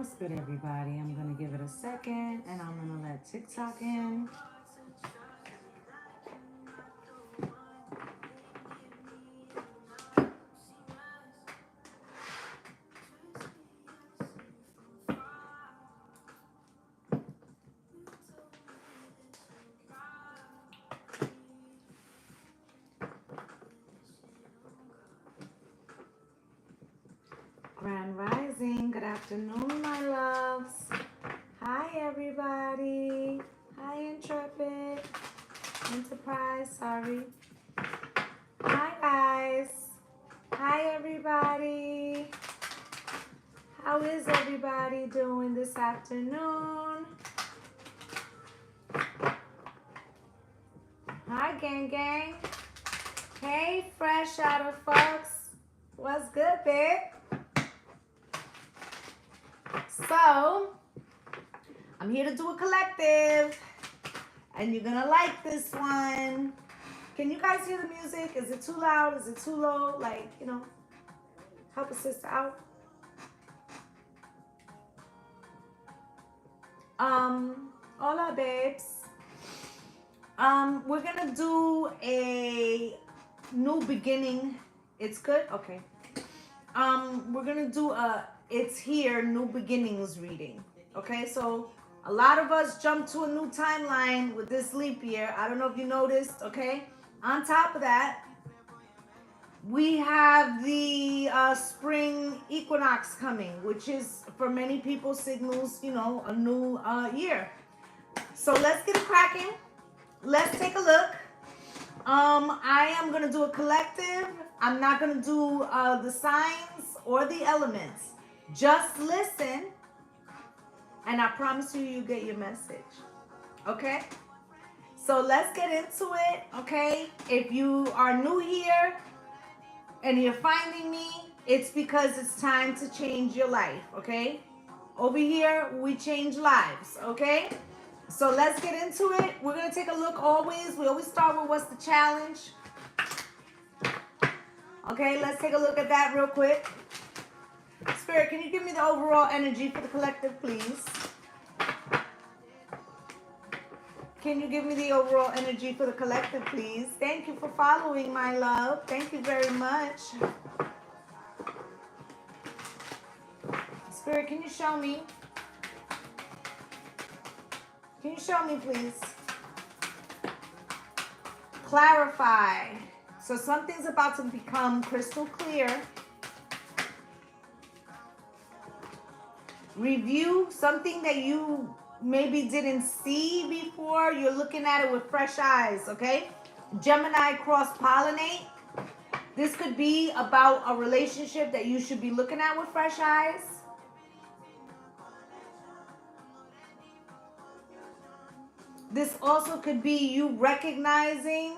What's good, everybody? I'm gonna give it a second and I'm gonna let TikTok in. Grand Rising, good afternoon, my loves. Hi, everybody. Hi, Intrepid. Enterprise, sorry. Hi, guys. Hi, everybody. How is everybody doing this afternoon? Hi, gang, gang. Hey, fresh out of Fox. What's good, babe? So, I'm here to do a collective, and you're gonna like this one. Can you guys hear the music? Is it too loud? Is it too low? Like, help a sister out. Hola, babes. We're gonna do a new beginning. It's good? Okay. We're gonna do a It's Here New Beginnings reading. Okay, so a lot of us jumped to a new timeline with this leap year. I don't know if you noticed, okay? On top of that, we have the spring equinox coming, which is for many people signals, a new year. So let's get it cracking. Let's take a look. I am going to do a collective. I'm not going to do the signs or the elements. Just listen, and I promise you get your message. Okay? So let's get into it, okay? If you are new here and you're finding me, it's because it's time to change your life, okay? Over here, we change lives, okay? So let's get into it. We're going to take a look always. We always start with what's the challenge. Okay, let's take a look at that real quick. Spirit, can you give me the overall energy for the collective, please? Can you give me the overall energy for the collective, please? Thank you for following, my love. Thank you very much. Spirit, can you show me? Can you show me, please? Clarify. So something's about to become crystal clear. Review something that you maybe didn't see before. You're looking at it with fresh eyes, okay? Gemini cross-pollinate. This could be about a relationship that you should be looking at with fresh eyes. This also could be you recognizing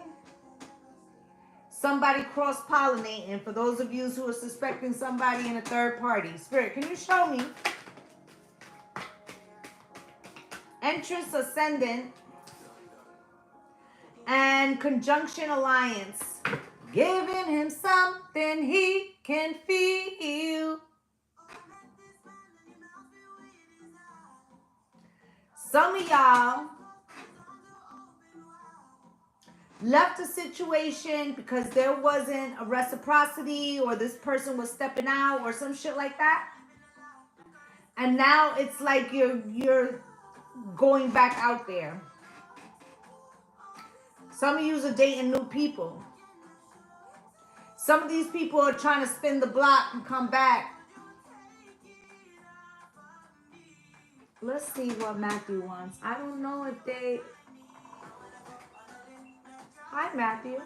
somebody cross-pollinating. For those of you who are suspecting somebody in a third party. Spirit, can you show me? Empress ascendant and conjunction alliance. Giving him something he can feel. Some of y'all left a situation because there wasn't a reciprocity or this person was stepping out or some shit like that. And now it's like you're going back out there. Some of you are dating new people. Some of these people are trying to spin the block and come back. Let's see what Matthew wants. I don't know if they... Hi, Matthew.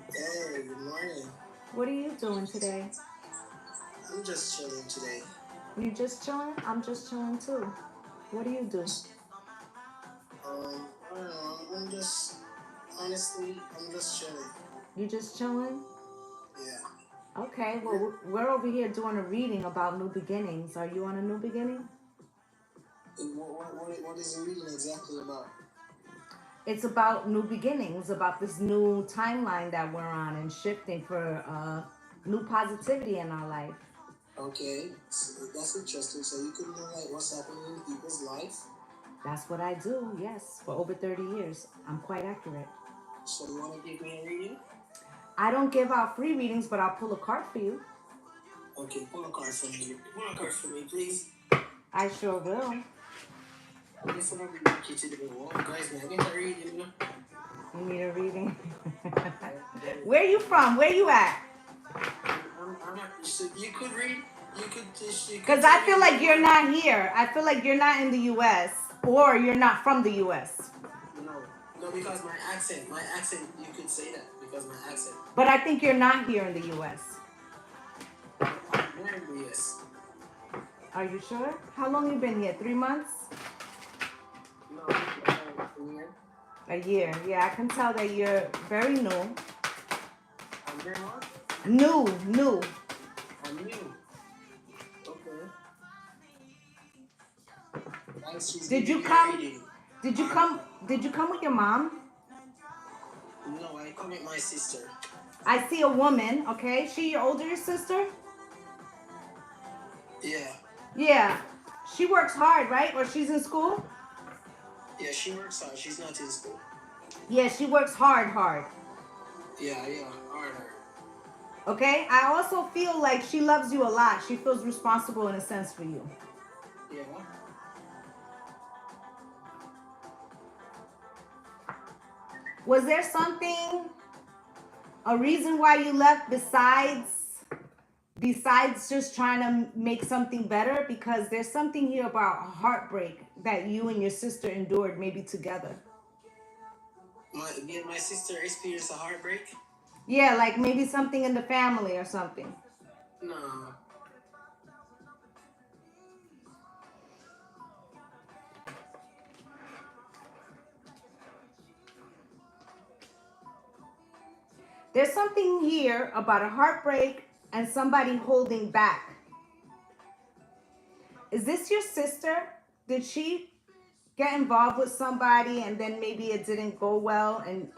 Hey, good morning. What are you doing today? I'm just chilling today. You just chilling? I'm just chilling too. What do you do? I don't know. Honestly, I'm just chilling. You just chilling? Yeah. Okay, well, we're over here doing a reading about new beginnings. Are you on a new beginning? What is the reading exactly about? It's about new beginnings, about this new timeline that we're on and shifting for new positivity in our life. Okay, so that's interesting. So you can know like what's happening in people's life. That's what I do, yes, for over 30 years. I'm quite accurate. So you want to give me a reading? I don't give out free readings, but I'll pull a card for you. Okay, pull a card for me. Pull a card for me, please. I sure will. This one will be you to the wall. Guys, man, I get a reading, you know? You need a reading? Where you from? Where you at? I'm not, so you could read, you could just, Because I feel like you're not here. I feel like you're not in the U.S. or you're not from the U.S. No, because my accent, you could say that, because my accent. But I think you're not here in the U.S. I'm in the U.S. Are you sure? How long you been here? 3 months? No, a year. A year. Yeah, I can tell that you're very new. I'm very what? New. I'm new. Okay. Did you come? Did you come with your mom? No, I come with my sister. I see a woman. Okay, she your older sister? Yeah. Yeah. She works hard, right? Or she's in school? Yeah, she works hard. She's not in school. Yeah, she works hard. Yeah, harder. Okay? I also feel like she loves you a lot. She feels responsible in a sense for you. Yeah. Was there something, a reason why you left besides just trying to make something better? Because there's something here about heartbreak that you and your sister endured maybe together. My sister experienced a heartbreak? Yeah, like maybe something in the family or something. No. There's something here about a heartbreak and somebody holding back. Is this your sister? Did she get involved with somebody and then maybe it didn't go well and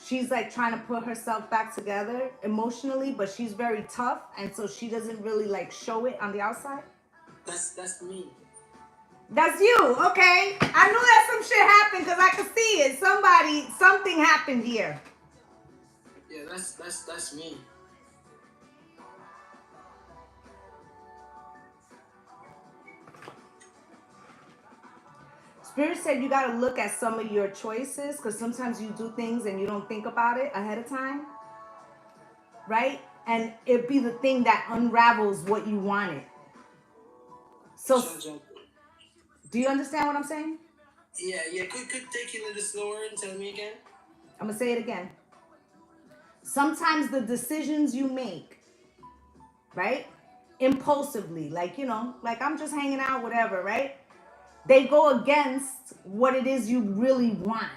she's like trying to put herself back together emotionally, but she's very tough and so she doesn't really like show it on the outside? That's me. That's you, okay. I knew that some shit happened because I could see it. Something happened here. Yeah, that's me. Spirit said you got to look at some of your choices because sometimes you do things and you don't think about it ahead of time, right? And it be the thing that unravels what you wanted. So, do you understand what I'm saying? Yeah. Could take it a little slower and tell me again? I'm going to say it again. Sometimes the decisions you make, right? Impulsively, like, like I'm just hanging out, whatever, right? They go against what it is you really want.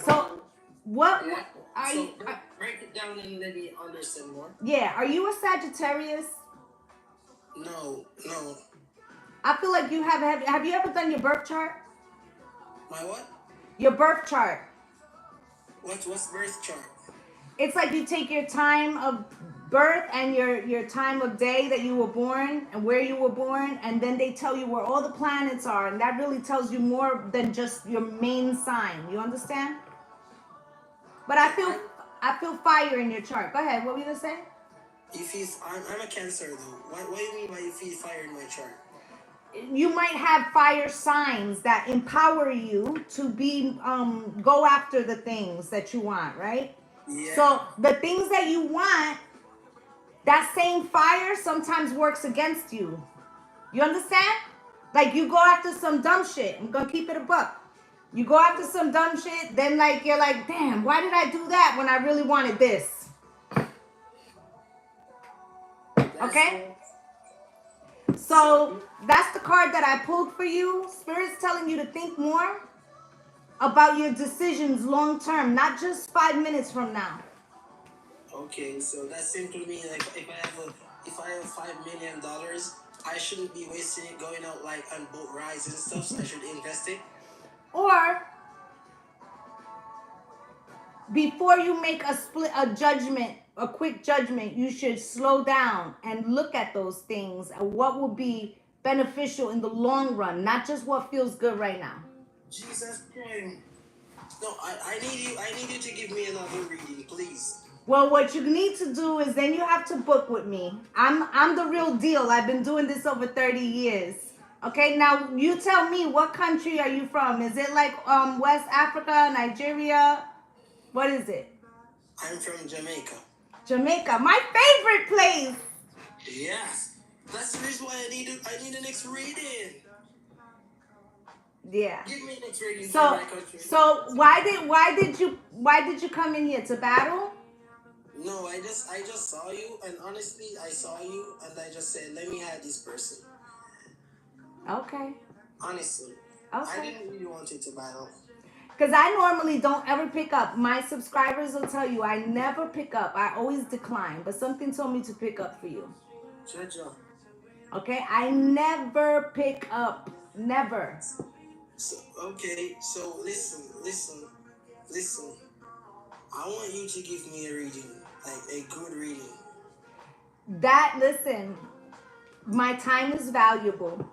So, what Yeah. are So you? break it down and let me understand more. Yeah, are you a Sagittarius? No. I feel like you have you ever done your birth chart? My what? Your birth chart. What's birth chart? It's like you take your time of birth and your time of day that you were born and where you were born, and then they tell you where all the planets are, and that really tells you more than just your main sign. You understand? But I feel fire in your chart. Go ahead. What were you gonna say? I'm a Cancer though. What do you mean by you feel fire in my chart? You might have fire signs that empower you to be go after the things that you want, right? Yeah. So the things that you want, that same fire sometimes works against you. You understand? Like you go after some dumb shit. I'm gonna keep it a buck. You go after some dumb shit, then like you're like, damn, why did I do that when I really wanted this? Okay? So that's the card that I pulled for you. Spirit's telling you to think more about your decisions long term, not just 5 minutes from now. Okay, so that simply means like if I have $5 million, I shouldn't be wasting it going out like on boat rides and stuff. So I should invest it. Or before you make a judgment a quick judgment. You should slow down and look at those things and what will be beneficial in the long run, not just what feels good right now. Jesus Christ. No, I need you to give me another reading, please. Well, what you need to do is then you have to book with me. I'm the real deal. I've been doing this over 30 years. Okay, now you tell me, what country are you from? Is it like West Africa, Nigeria? What is it? I'm from Jamaica. Jamaica, my favorite place. Yes. That's the reason why I need the next reading. Yeah. Give me the next reading. So why did you come in here to battle? No, I just saw you, and honestly, I saw you, and I just said, let me have this person. Okay. Honestly. Okay. I didn't really want it to battle. Because I normally don't ever pick up. My subscribers will tell you I never pick up. I always decline. But something told me to pick up for you. Jojo. Okay? I never pick up. Never. So, okay, so listen. I want you to give me a reading, like a good reading. Listen, my time is valuable.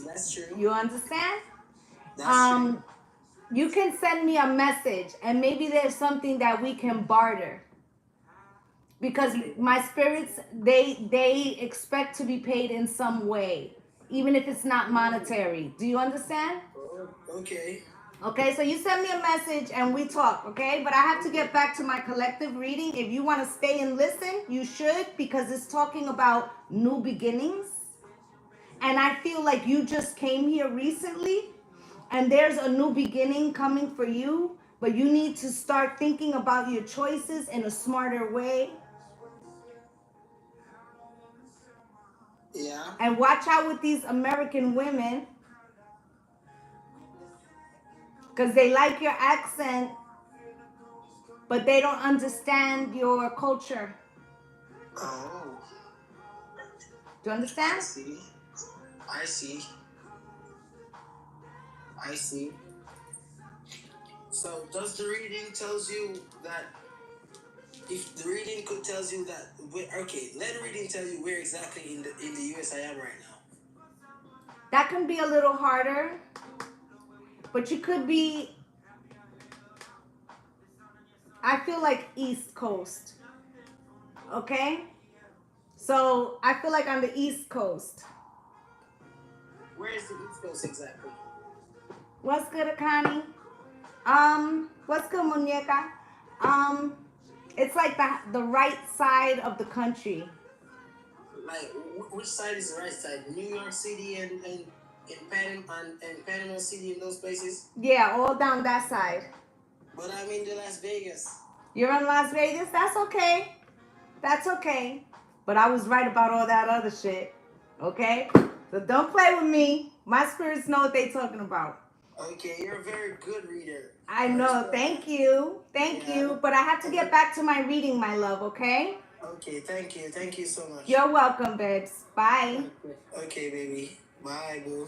That's true. You understand? That's true. You can send me a message and maybe there's something that we can barter. Because my spirits, they expect to be paid in some way, even if it's not monetary. Do you understand? Okay. Okay, so you send me a message and we talk, okay? But I have to get back to my collective reading. If you want to stay and listen, you should, because it's talking about new beginnings. And I feel like you just came here recently and there's a new beginning coming for you, but you need to start thinking about your choices in a smarter way. Yeah. And watch out with these American women, because they like your accent, but they don't understand your culture. Oh. Do you understand? I see. So does the reading tells you that, if the reading could tells you that, okay, let the reading tell you where exactly in the US I am right now. That can be a little harder, but you could be, I feel like East Coast. Okay? So I feel like on the East Coast. Where is the East Coast exactly? What's good, Akani? What's good, Muñeca? It's like the right side of the country. Like, which side is the right side? New York City and Panama City and those places? Yeah, all down that side. But I'm in Las Vegas. You're in Las Vegas? That's okay. That's okay. But I was right about all that other shit. Okay? So don't play with me. My spirits know what they're talking about. Okay, you're a very good reader. I know. Thank you. Thank you. But I have to get back to my reading, my love, okay? Okay, thank you. Thank you so much. You're welcome, babes. Bye. Okay, baby. Bye, boo.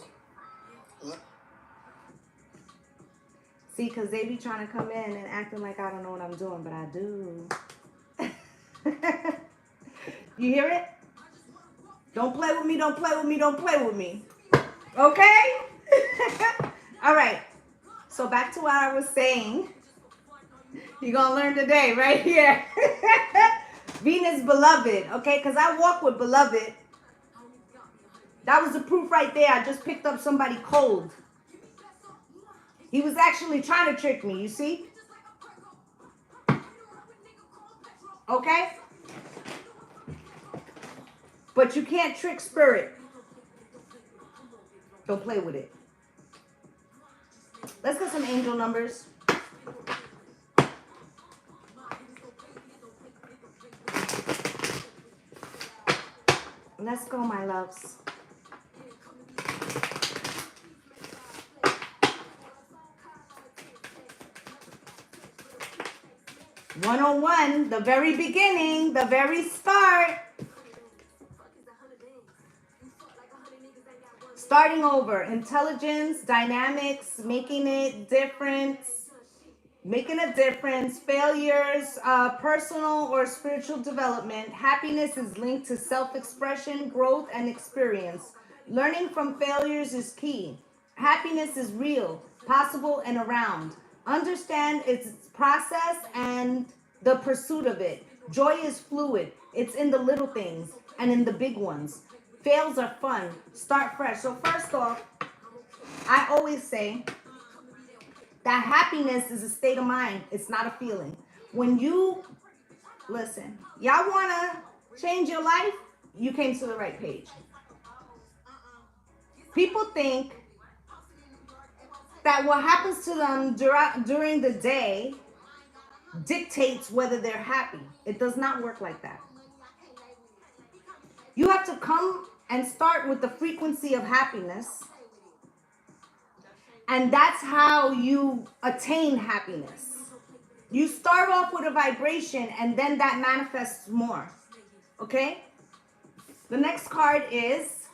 See, because they be trying to come in and acting like I don't know what I'm doing, but I do. You hear it? Don't play with me, don't play with me, don't play with me. Okay? All right. So back to what I was saying. You're going to learn today right here. Venus beloved, okay? Because I walk with beloved. That was the proof right there. I just picked up somebody cold. He was actually trying to trick me, you see? Okay? But you can't trick spirit. Don't play with it. Let's get some angel numbers. Let's go, my loves. One-on-one, the very beginning, the very start. Starting over, intelligence, dynamics, making it different. Making a difference, failures, personal or spiritual development. Happiness is linked to self-expression, growth, and experience. Learning from failures is key. Happiness is real, possible, and around. Understand its process and the pursuit of it. Joy is fluid. It's in the little things and in the big ones. Fails are fun. Start fresh. So first off, I always say that happiness is a state of mind. It's not a feeling. When you listen, y'all want to change your life, you came to the right page. People think that what happens to them during the day dictates whether they're happy. It does not work like that. You have to come and start with the frequency of happiness, and that's how you attain happiness. You start off with a vibration and then that manifests more. Okay? The next card is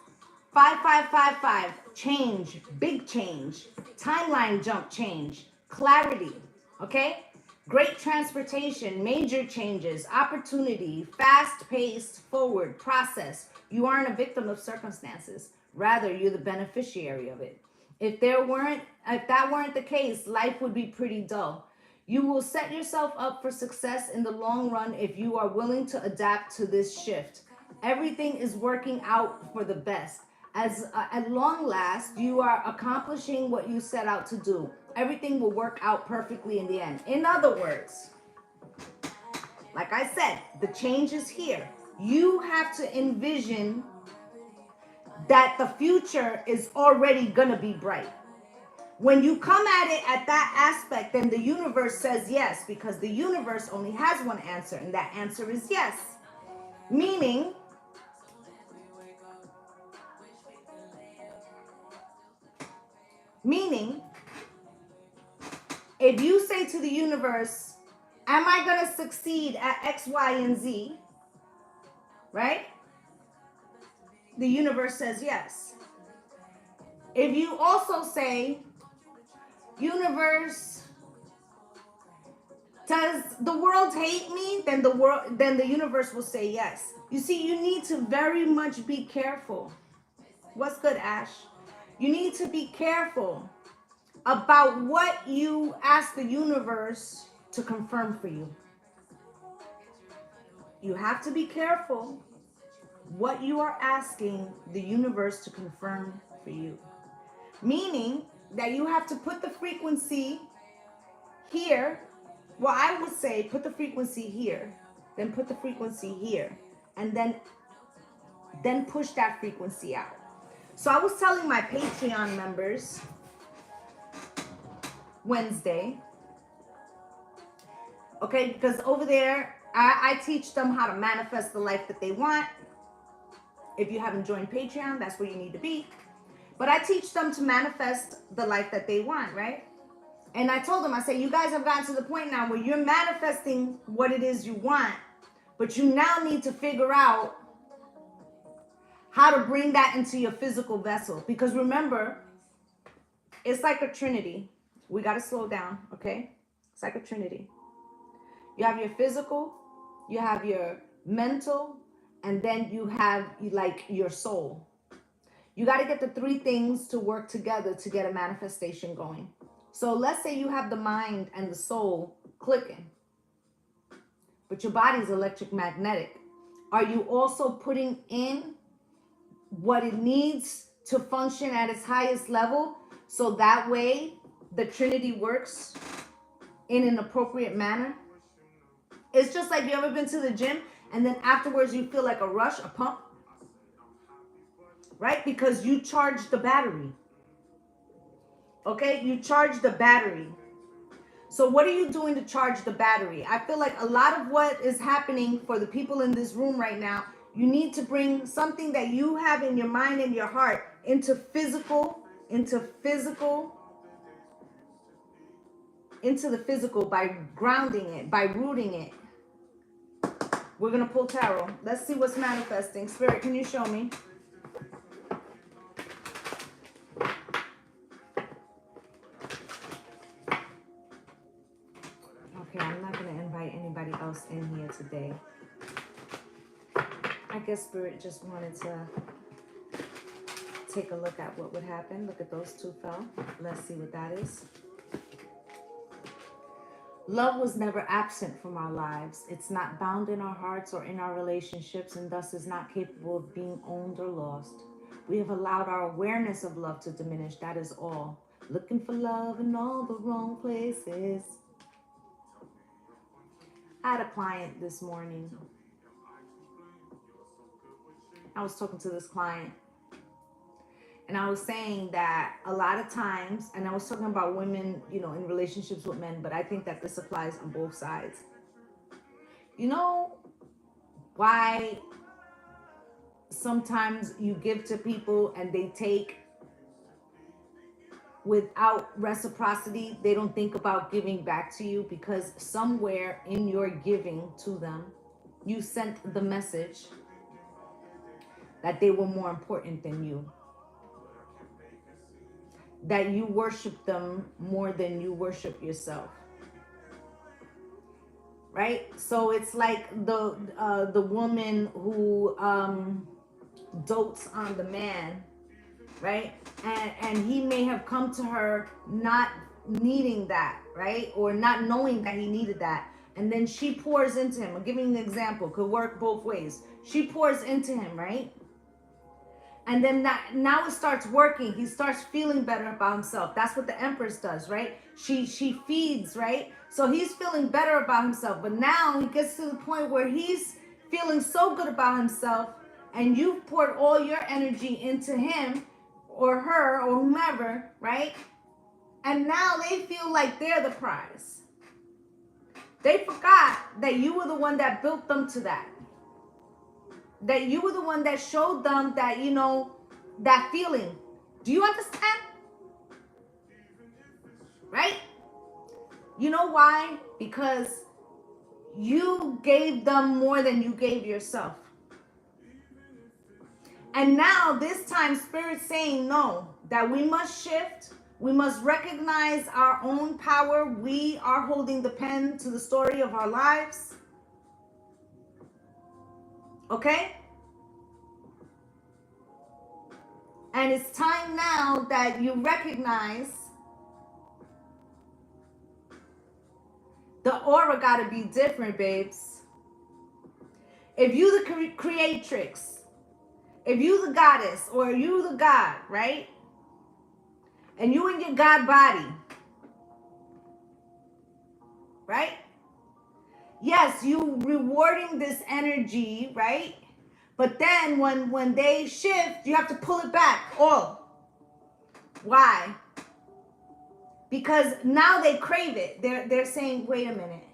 5555. Change, big change, timeline jump change, clarity. Okay? Great transportation, major changes, opportunity, fast-paced, forward, process. You aren't a victim of circumstances. Rather, you're the beneficiary of it. If that weren't the case, life would be pretty dull. You will set yourself up for success in the long run if you are willing to adapt to this shift. Everything is working out for the best. At long last, you are accomplishing what you set out to do. Everything will work out perfectly in the end. In other words, like I said, the change is here. You have to envision that the future is already gonna be bright. When you come at it at that aspect, then the universe says yes, because the universe only has one answer, and that answer is yes. Meaning, if you say to the universe, am I going to succeed at X, Y, and Z? Right? The universe says yes. If you also say, universe, does the world hate me? Then the universe will say yes. You see, you need to very much be careful. What's good, Ash? You need to be careful about what you ask the universe to confirm for you. You have to be careful what you are asking the universe to confirm for you. Meaning that you have to put the frequency here. Well, I would say put the frequency here, then put the frequency here, and then push that frequency out. So I was telling my Patreon members Wednesday, okay, because over there I teach them how to manifest the life that they want. If you haven't joined Patreon, that's where you need to be. But I teach them to manifest the life that they want, right? And I told them, I said, you guys have gotten to the point now where you're manifesting what it is you want, but you now need to figure out how to bring that into your physical vessel. Because remember, it's like a trinity. We got to slow down, okay? It's like a trinity. You have your physical, you have your mental, and then you have like your soul. You got to get the three things to work together to get a manifestation going. So let's say you have the mind and the soul clicking, but your body's electromagnetic. Are you also putting in what it needs to function at its highest level, so that way the trinity works in an appropriate manner? It's just like, you ever been to the gym and then afterwards you feel like a rush, a pump, right? Because you charge the battery. Okay, you charge the battery. So what are you doing to charge the battery? I feel like a lot of what is happening for the people in this room right now, you need to bring something that you have in your mind and your heart into the physical by grounding it, by rooting it. We're going to pull tarot. Let's see what's manifesting. Spirit, can you show me? anybody else in here today. I guess Spirit just wanted to take a look at what would happen. Look at those two fell. Let's see what that is. Love was never absent from our lives. It's not bound in our hearts or in our relationships, and thus is not capable of being owned or lost. We have allowed our awareness of love to diminish. That is all. Looking for love in all the wrong places. I had a client this morning. I was talking to this client, and I was saying that a lot of times, and I was talking about women, you know, in relationships with men, but I think that this applies on both sides. You know why sometimes you give to people and they take without reciprocity? They don't think about giving back to you because somewhere in your giving to them, you sent the message that they were more important than you. That you worship them more than you worship yourself, right? So it's like the woman who dotes on the man, right? And he may have come to her not needing that, right? Or not knowing that he needed that. And then she pours into him. I'm giving an example, could work both ways. She pours into him, right? And then now it starts working. He starts feeling better about himself. That's what the Empress does, right? She feeds, right? So he's feeling better about himself. But now he gets to the point where he's feeling so good about himself, and you've poured all your energy into him or her or whomever, right? And now they feel like they're the prize. They forgot that you were the one that built them to that. That you were the one that showed them that, you know, that feeling. Do you understand? Right? You know why? Because you gave them more than you gave yourself. And now this time Spirit's saying no, that we must shift. We must recognize our own power. We are holding the pen to the story of our lives. Okay? And it's time now that you recognize the aura got to be different, babes. If you the creatrix, if you the goddess, or you the god, right? And you in your god body, right? Yes, you rewarding this energy, right? But then when they shift, you have to pull it back all. Why? Because now they crave it. They're saying, wait a minute.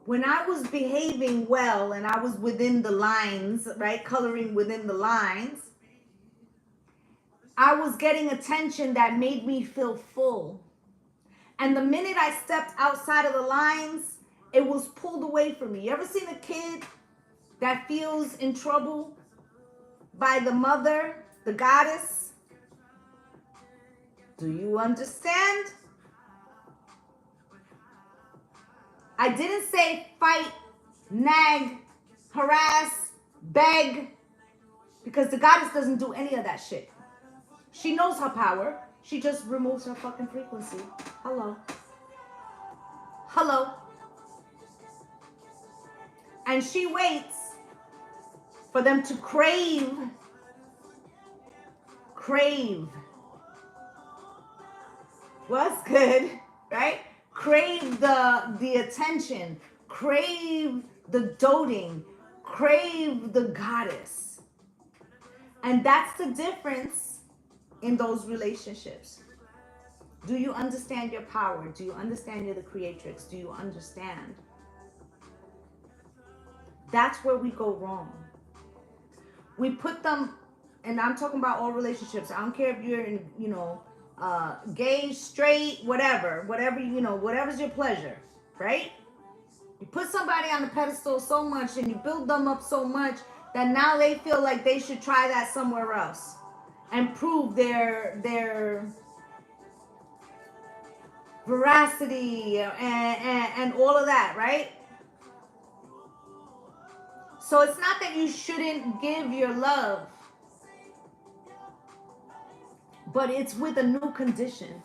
When I was behaving well and I was within the lines, right? Coloring within the lines, I was getting attention that made me feel full. And the minute I stepped outside of the lines, it was pulled away from me. You ever seen a kid that feels in trouble by the mother, the goddess? Do you understand? I didn't say fight, nag, harass, beg, because the goddess doesn't do any of that shit. She knows her power. She just removes her fucking frequency. Hello. Hello. And she waits for them to crave. What's good, right? Crave the attention, crave the doting, crave the goddess. And that's the difference in those relationships. Do you understand your power? Do you understand you're the creatrix? Do you understand? That's where we go wrong. We put them, and I'm talking about all relationships. I don't care if you're in, you know, gay, straight, whatever, you know, whatever's your pleasure, right? You put somebody on the pedestal so much and you build them up so much that now they feel like they should try that somewhere else and prove their veracity and all of that, right? So it's not that you shouldn't give your love, but it's with a new condition.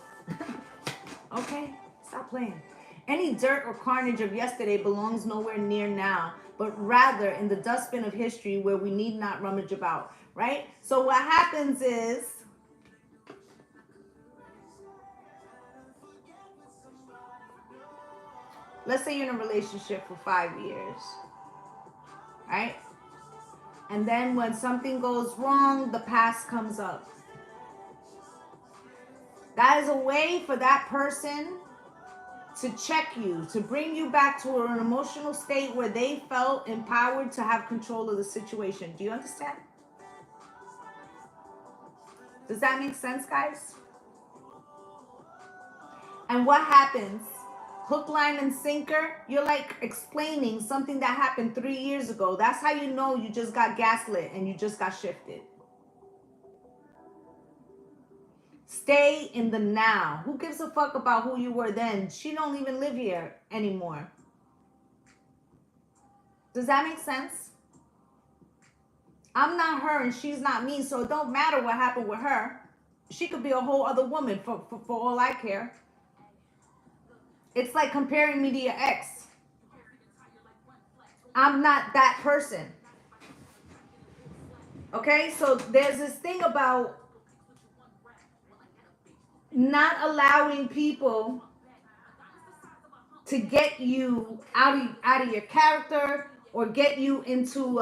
Okay? Stop playing. Any dirt or carnage of yesterday belongs nowhere near now, but rather in the dustbin of history where we need not rummage about, right? So what happens is, let's say you're in a relationship for 5 years, right? And then when something goes wrong, the past comes up. That is a way for that person to check you, to bring you back to an emotional state where they felt empowered to have control of the situation. Do you understand? Does that make sense, guys? And what happens? Hook, line, and sinker, you're like explaining something that happened 3 years ago. That's how you know you just got gaslit and you just got shifted. Stay in the now. Who gives a fuck about who you were then? She don't even live here anymore. Does that make sense? I'm not her and she's not me, so it don't matter what happened with her. She could be a whole other woman for all I care. It's like comparing me to your ex. I'm not that person. Okay, so there's this thing about not allowing people to get you out of your character or get you into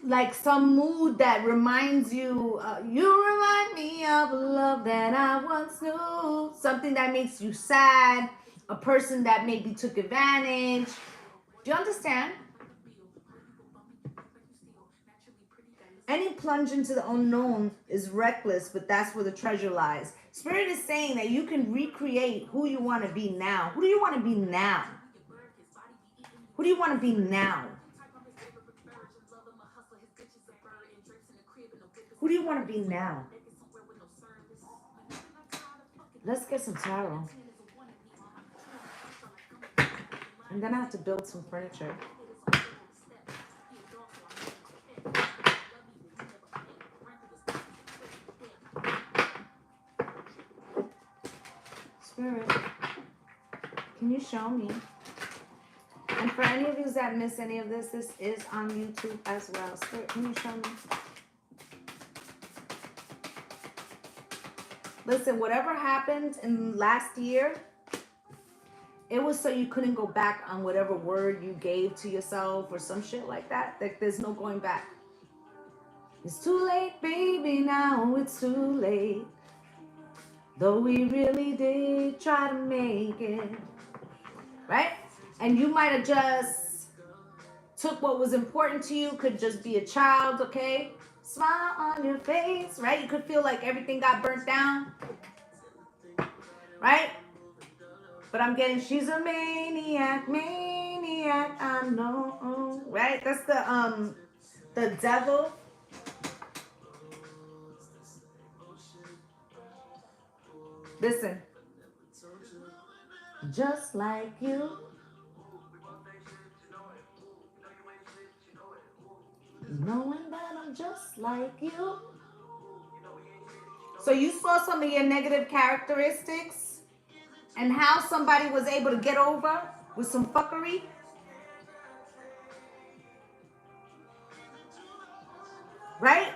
like some mood that reminds you, you remind me of a love that I once knew, something that makes you sad, a person that maybe took advantage. Do you understand? Any plunge into the unknown is reckless, but that's where the treasure lies. Spirit is saying that you can recreate who you want to be now. Who do you want to be now? Who do you want to be now? Who do you want to be now? Let's get some tarot. I'm going to have to build some furniture. Spirit, can you show me? And for any of you that miss any of this, this is on YouTube as well. Spirit, can you show me? Listen, whatever happened in last year, it was so you couldn't go back on whatever word you gave to yourself or some shit like that. Like there's no going back. It's too late, baby, now it's too late. Though we really did try to make it. Right? And you might have just took what was important to you. Could just be a child, okay? Smile on your face, right? You could feel like everything got burnt down. Right? But I'm getting, she's a maniac, I know. Right? That's the devil. Listen. Just like you. Knowing that I'm just like you. So you saw some of your negative characteristics and how somebody was able to get over with some fuckery. Right?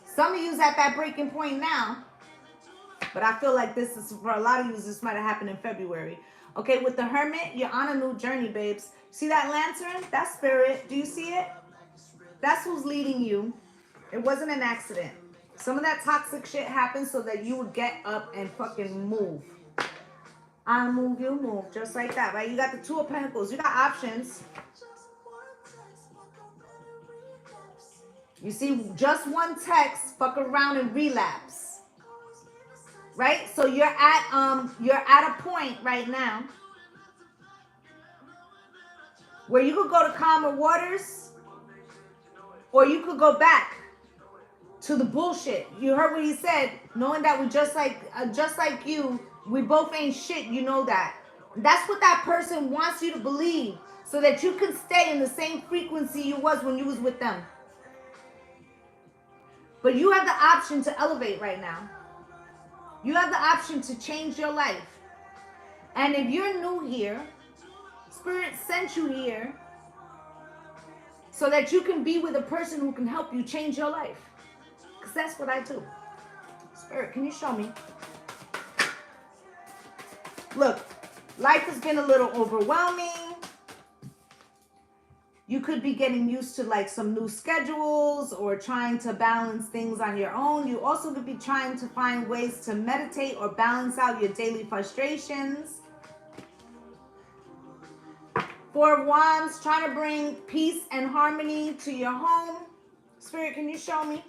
Some of you's at that breaking point now. But I feel like this is, for a lot of you, this might have happened in February. Okay, with the Hermit, you're on a new journey, babes. See that lantern? That's spirit. Do you see it? That's who's leading you. It wasn't an accident. Some of that toxic shit happened so that you would get up and fucking move. I move, you move. Just like that, right? You got the Two of Pentacles. You got options. You see, just one text, fuck around and relapse. Right? So you're at a point right now where you could go to calmer waters or you could go back to the bullshit. You heard what he said, knowing that we just like you, we both ain't shit, you know that. That's what that person wants you to believe, so that you can stay in the same frequency you was when you was with them. But you have the option to elevate right now. You have the option to change your life. And if you're new here, Spirit sent you here so that you can be with a person who can help you change your life. Because that's what I do. Spirit, can you show me? Look, life has been a little overwhelming. You could be getting used to like some new schedules or trying to balance things on your own. You also could be trying to find ways to meditate or balance out your daily frustrations. Four of Wands, trying to bring peace and harmony to your home. Spirit, can you show me?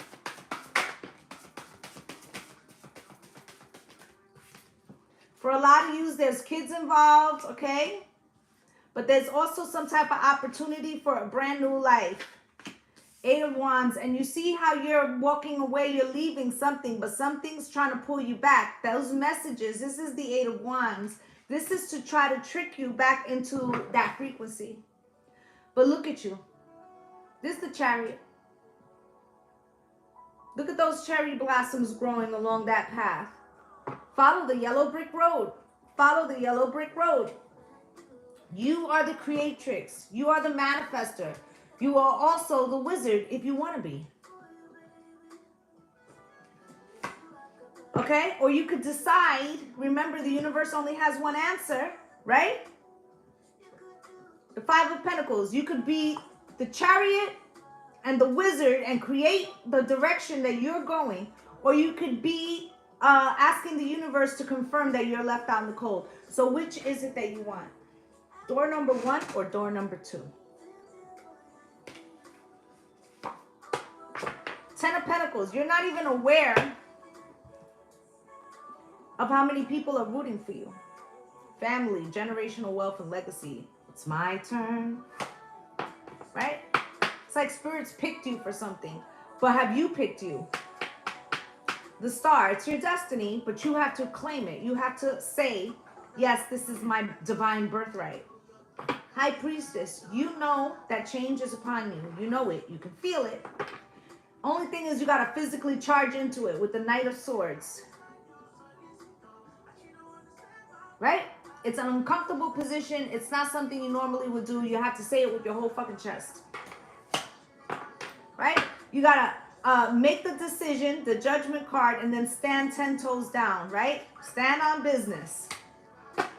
For a lot of you, there's kids involved, okay? But there's also some type of opportunity for a brand new life. Eight of Wands, and you see how you're walking away, you're leaving something, but something's trying to pull you back. Those messages, this is the Eight of Wands. This is to try to trick you back into that frequency. But look at you. This is the Chariot. Look at those cherry blossoms growing along that path. Follow the yellow brick road. Follow the yellow brick road. You are the creatrix. You are the manifester. You are also the wizard if you want to be. Okay? Or you could decide, remember the universe only has one answer, right? The Five of Pentacles. You could be the Chariot and the wizard and create the direction that you're going. Or you could be asking the universe to confirm that you're left out in the cold. So which is it that you want? Door number 1 or door number 2? 10 of Pentacles. You're not even aware of how many people are rooting for you. Family, generational wealth, and legacy. It's my turn. Right? It's like spirits picked you for something. But have you picked you? The star, it's your destiny, but you have to claim it. You have to say, yes, this is my divine birthright. High Priestess, you know that change is upon you. You know it. You can feel it. Only thing is you got to physically charge into it with the Knight of Swords. Right? It's an uncomfortable position. It's not something you normally would do. You have to say it with your whole fucking chest. Right? You got to make the decision, the judgment card, and then stand 10 toes down. Right? Stand on business.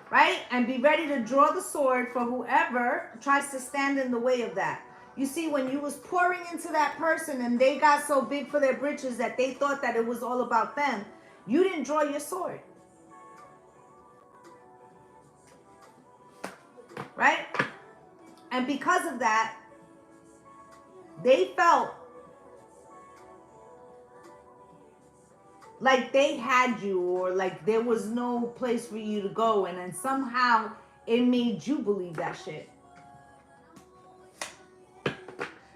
Right? And be ready to draw the sword for whoever tries to stand in the way of that. You see, when you was pouring into that person and they got so big for their britches that they thought that it was all about them, you didn't draw your sword. Right? And because of that, they felt like they had you, or like there was no place for you to go, and then somehow it made you believe that shit.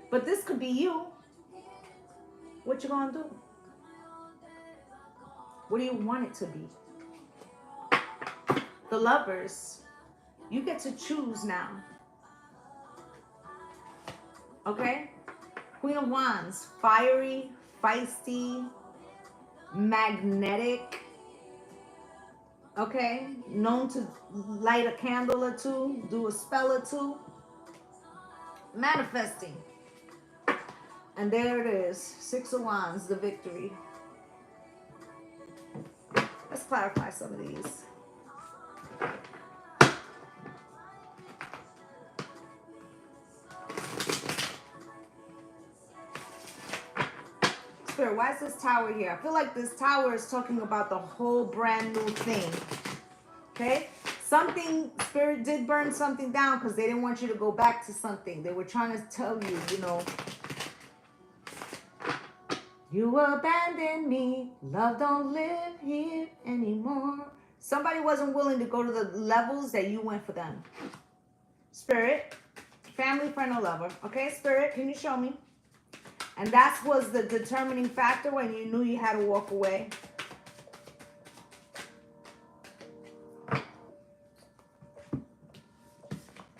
But this could be you. What you gonna do? What do you want it to be? The Lovers, you get to choose now. Okay? Queen of Wands, fiery, feisty, magnetic. Okay? Known to light a candle or two, do a spell or two. Manifesting. And there it is. 6 of Wands, the victory. Let's clarify some of these. Spirit, why is this tower here? I feel like this tower is talking about the whole brand new thing. Okay? Something, Spirit did burn something down because they didn't want you to go back to something. They were trying to tell you, you know, you abandoned me. Love don't live here anymore. Somebody wasn't willing to go to the levels that you went for them. Spirit, family, friend, or lover. Okay, Spirit, can you show me? And that was the determining factor when you knew you had to walk away.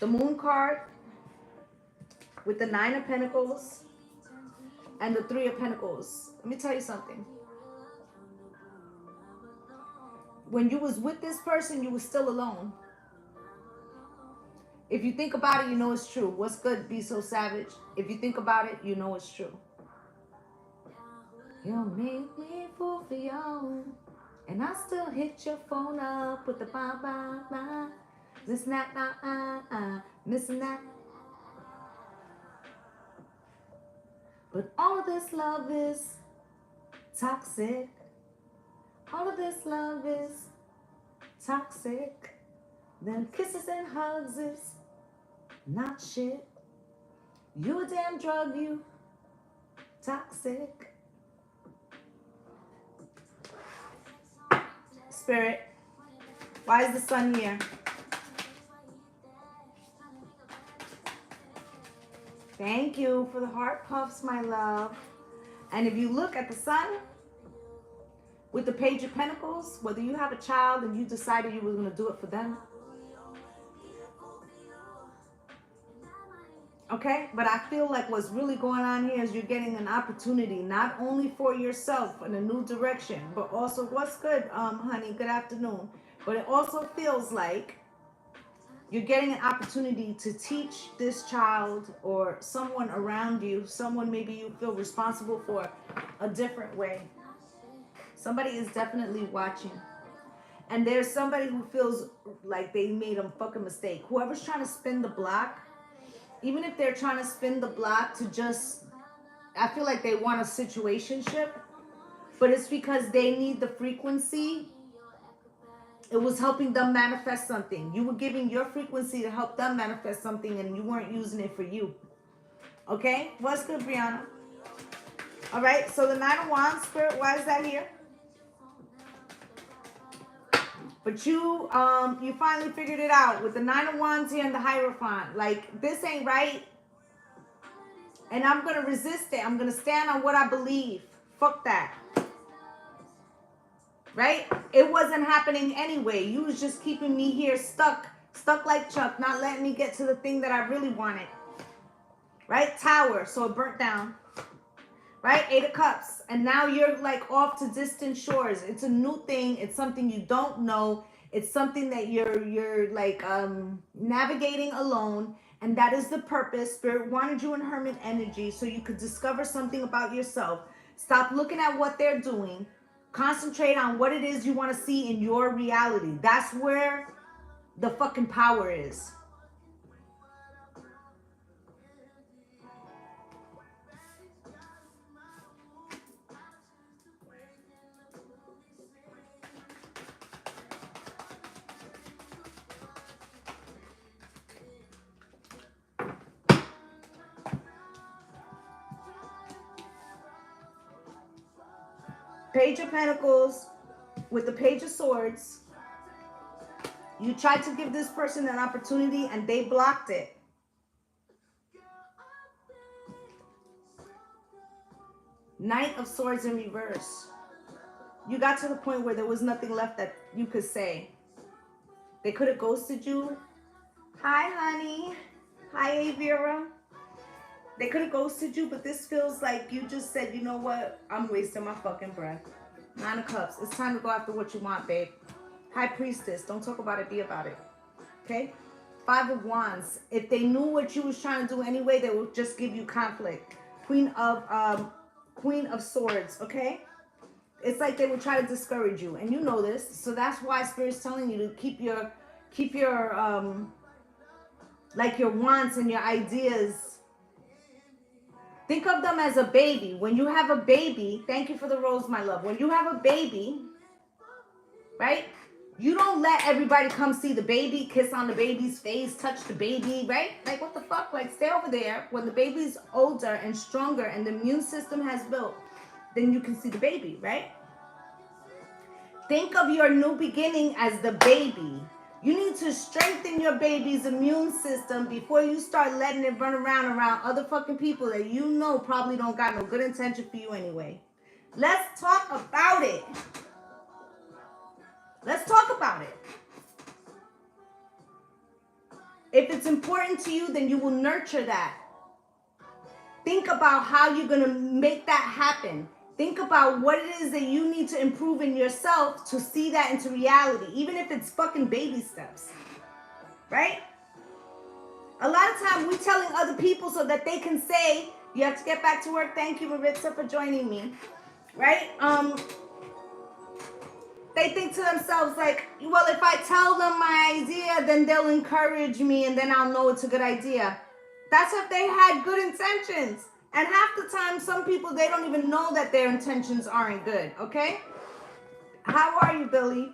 the Moon card with the 9 of Pentacles and the 3 of Pentacles. Let me tell you something. When you was with this person, you was still alone. If you think about it, you know it's true. What's good, be so savage? If you think about it, you know it's true. You make me fool for you, and I still hit your phone up with the bye bye bye. This not missing that. But all of this love is toxic. All of this love is toxic. Then kisses and hugs is not shit. You a damn drug, you toxic. Spirit, why is the sun here? Thank you for the heart puffs, my love. And if you look at the sun with the Page of Pentacles, whether you have a child and you decided you were going to do it for them, okay? But I feel like what's really going on here is you're getting an opportunity, not only for yourself in a new direction, but also, what's good, honey? Good afternoon. But it also feels like you're getting an opportunity to teach this child or someone around you, someone maybe you feel responsible for, a different way. Somebody is definitely watching. And there's somebody who feels like they made a fucking mistake. Whoever's trying to spin the block, even if they're trying to spin the block to just, I feel like they want a situationship, but it's because they need the frequency. It was helping them manifest something. You were giving your frequency to help them manifest something and you weren't using it for you. Okay? What's good, Brianna? All right, so the 9 of Wands, Spirit, why is that here? But you finally figured it out with the 9 of Wands here and the Hierophant. Like, this ain't right. And I'm going to resist it. I'm going to stand on what I believe. Fuck that. Right? It wasn't happening anyway. You was just keeping me here stuck like Chuck, not letting me get to the thing that I really wanted. Right? Tower, so it burnt down. Right? 8 of Cups. And now you're like off to distant shores. It's a new thing. It's something you don't know. It's something that you're like navigating alone. And that is the purpose. Spirit wanted you in hermit energy so you could discover something about yourself. Stop looking at what they're doing. Concentrate on what it is you want to see in your reality. That's where the fucking power is. Page of Pentacles with the Page of Swords. You tried to give this person an opportunity and they blocked it. Knight of Swords in reverse. You got to the point where there was nothing left that you could say. They could have ghosted you. Hi, honey. Hi, Avira. They could have ghosted you, but this feels like you just said, you know what? I'm wasting my fucking breath. 9 of Cups. It's time to go after what you want, babe. High Priestess. Don't talk about it, be about it. Okay? 5 of Wands. If they knew what you was trying to do anyway, they would just give you conflict. Queen of Swords, okay? It's like they would try to discourage you, and you know this. So that's why Spirit's telling you to keep your like your wants and your ideas. Think of them as a baby. When you have a baby, thank you for the rose, my love. When you have a baby, right? You don't let everybody come see the baby, kiss on the baby's face, touch the baby, right? Like, what the fuck? Like, stay over there. When the baby's older and stronger and the immune system has built, then you can see the baby, right? Think of your new beginning as the baby. You need to strengthen your baby's immune system before you start letting it run around other fucking people that you know probably don't got no good intention for you anyway. Let's talk about it. Let's talk about it. If it's important to you, then you will nurture that. Think about how you're going to make that happen. Think about what it is that you need to improve in yourself to see that into reality, even if it's fucking baby steps, right? A lot of time we're telling other people so that they can say, you have to get back to work. Thank you, Maritza, for joining me, right? They think to themselves like, well, if I tell them my idea, then they'll encourage me and then I'll know it's a good idea. That's if they had good intentions. And half the time, some people, they don't even know that their intentions aren't good, okay? How are you, Billy?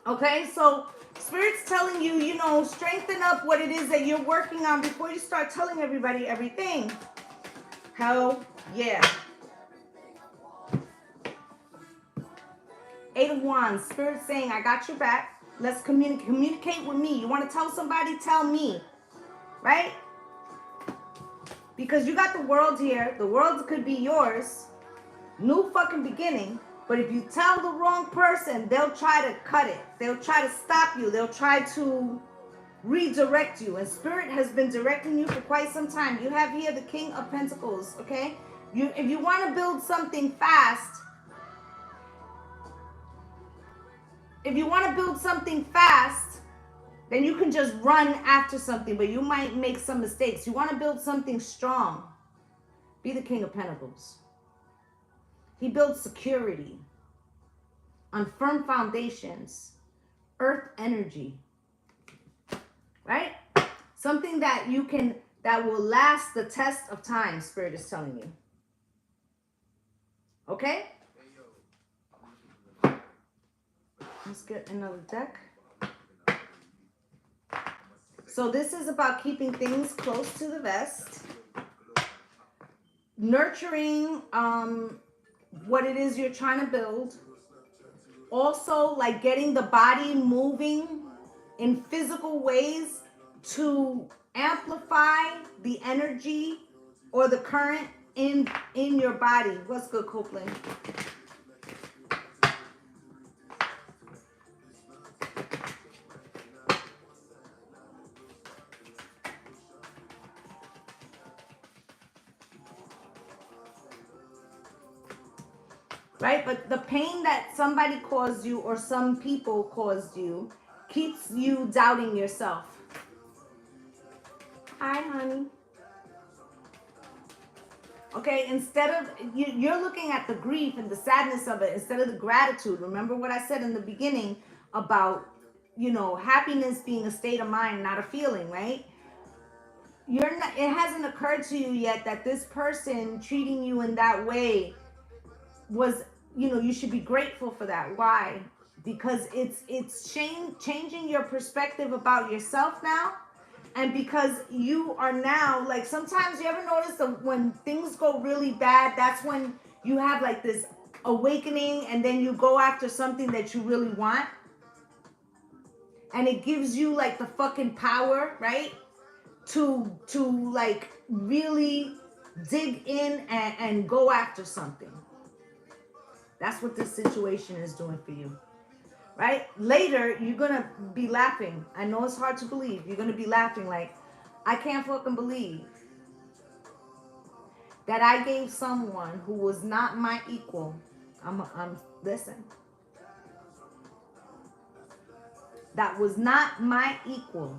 Okay, so Spirit's telling you, you know, strengthen up what it is that you're working on before you start telling everybody everything. Hell yeah. 8 of Wands, Spirit saying, I got your back. Let's communicate with me. You want to tell somebody? Tell me, right? Because you got the world here. The world could be yours. New fucking beginning. But if you tell the wrong person, they'll try to cut it. They'll try to stop you. They'll try to redirect you. And Spirit has been directing you for quite some time. You have here the King of Pentacles, okay? If you want to build something fast, then you can just run after something, but you might make some mistakes. You want to build something strong. Be the King of Pentacles. He builds security on firm foundations, earth energy, right? Something that that will last the test of time, Spirit is telling you. Okay? Let's get another deck. So this is about keeping things close to the vest. Nurturing what it is you're trying to build. Also, like getting the body moving in physical ways to amplify the energy or the current in your body. What's good, Copeland? Right? But the pain that somebody caused you or some people caused you keeps you doubting yourself. Hi, honey. Okay, instead of, you're looking at the grief and the sadness of it instead of the gratitude. Remember what I said in the beginning about, you know, happiness being a state of mind, not a feeling, right? It hasn't occurred to you yet that this person treating you in that way was, you know, you should be grateful for that. Why? Because it's changing your perspective about yourself now. And because you are now, like, sometimes you ever notice that when things go really bad, that's when you have like this awakening and then you go after something that you really want. And it gives you like the fucking power, right? To like really dig in and go after something. That's what this situation is doing for you, right? Later, you're going to be laughing. I know it's hard to believe. You're going to be laughing like, I can't fucking believe that I gave someone who was not my equal. Listen. That was not my equal.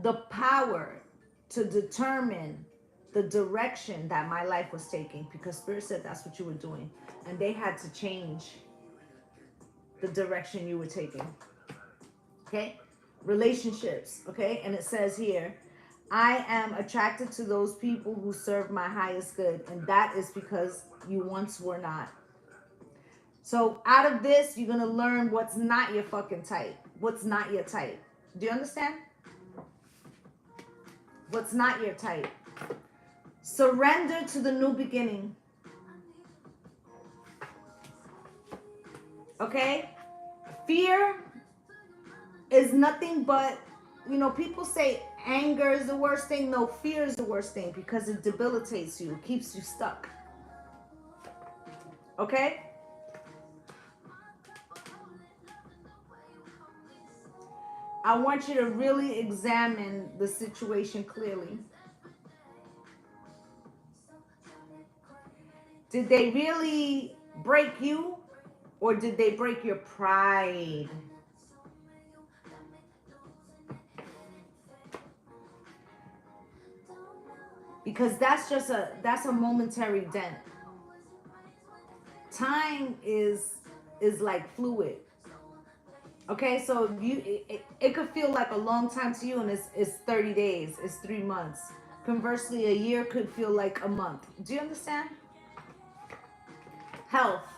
The power to determine the direction that my life was taking, because Spirit said that's what you were doing. And they had to change the direction you were taking. Okay? Relationships. Okay? And it says here, I am attracted to those people who serve my highest good. And that is because you once were not. So out of this, you're going to learn what's not your fucking type. What's not your type. Do you understand? What's not your type. Surrender to the new beginning. Okay? Fear is nothing but, you know, people say anger is the worst thing. No, fear is the worst thing because it debilitates you. It keeps you stuck. Okay? I want you to really examine the situation clearly. Did they really break you, or did they break your pride? Because that's a momentary dent. Time is like fluid. Okay, so it could feel like a long time to you, and it's 30 days, it's 3 months. Conversely, a year could feel like a month. Do you understand? Health,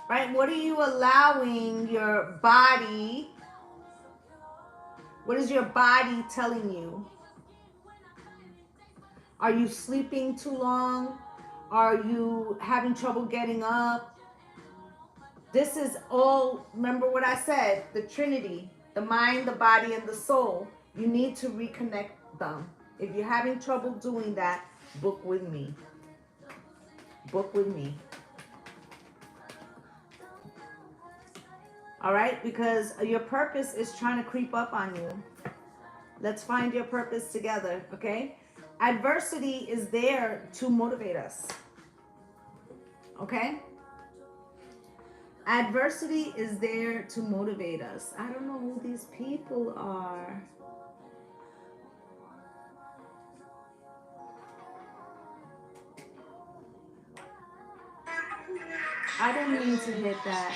right? What are you allowing your body? What is your body telling you? Are you sleeping too long? Are you having trouble getting up? This is all, remember what I said, the Trinity, the mind, the body, and the soul. You need to reconnect them. If you're having trouble doing that, book with me. Book with me. All right? Because your purpose is trying to creep up on you. Let's find your purpose together, okay? Adversity is there to motivate us. Okay? Adversity is there to motivate us. I don't know who these people are. I didn't mean to hit that.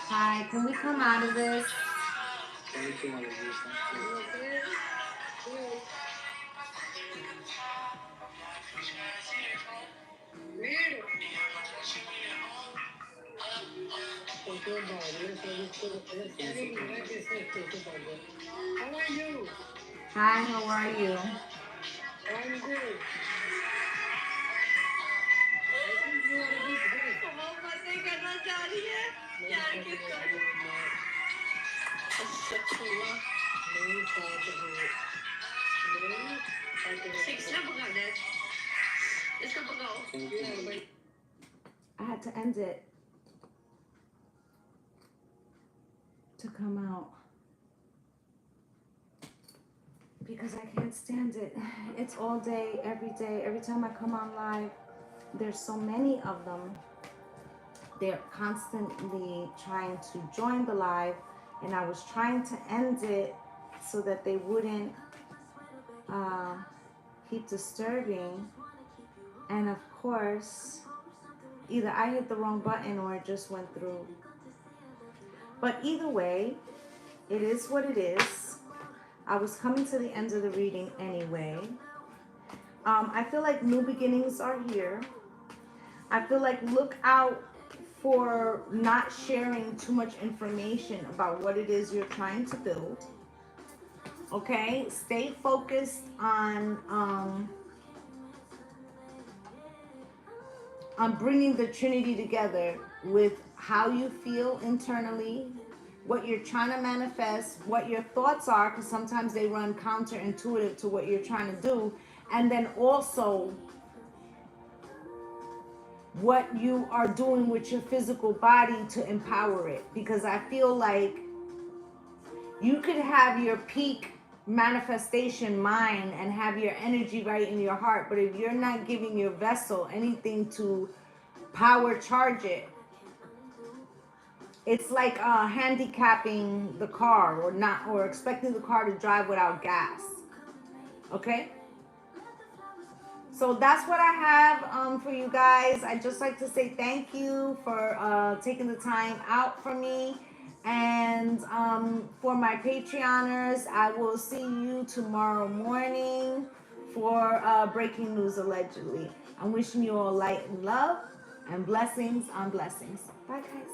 Hi, can we come out of this? Hi, how are you? I'm good. I had to end it to come out because I can't stand it. It's all day, every day. Every time I come on live, there's so many of them. They're constantly trying to join the live, and I was trying to end it so that they wouldn't keep disturbing. And of course, either I hit the wrong button or it just went through. But either way, it is what it is. I was coming to the end of the reading anyway. I feel like new beginnings are here. I feel like look out for not sharing too much information about what it is you're trying to build. Okay? Stay focused on bringing the Trinity together with how you feel internally, what you're trying to manifest, what your thoughts are, because sometimes they run counterintuitive to what you're trying to do, and then also what you are doing with your physical body to empower it. Because I feel like you could have your peak manifestation mind and have your energy right in your heart, but if you're not giving your vessel anything to power charge it, it's like handicapping the car or expecting the car to drive without gas. Okay, so that's what I have for you guys. I just like to say thank you for taking the time out for me. And for my Patreoners, I will see you tomorrow morning for breaking news allegedly. I'm wishing you all light and love and blessings on blessings. Bye, guys.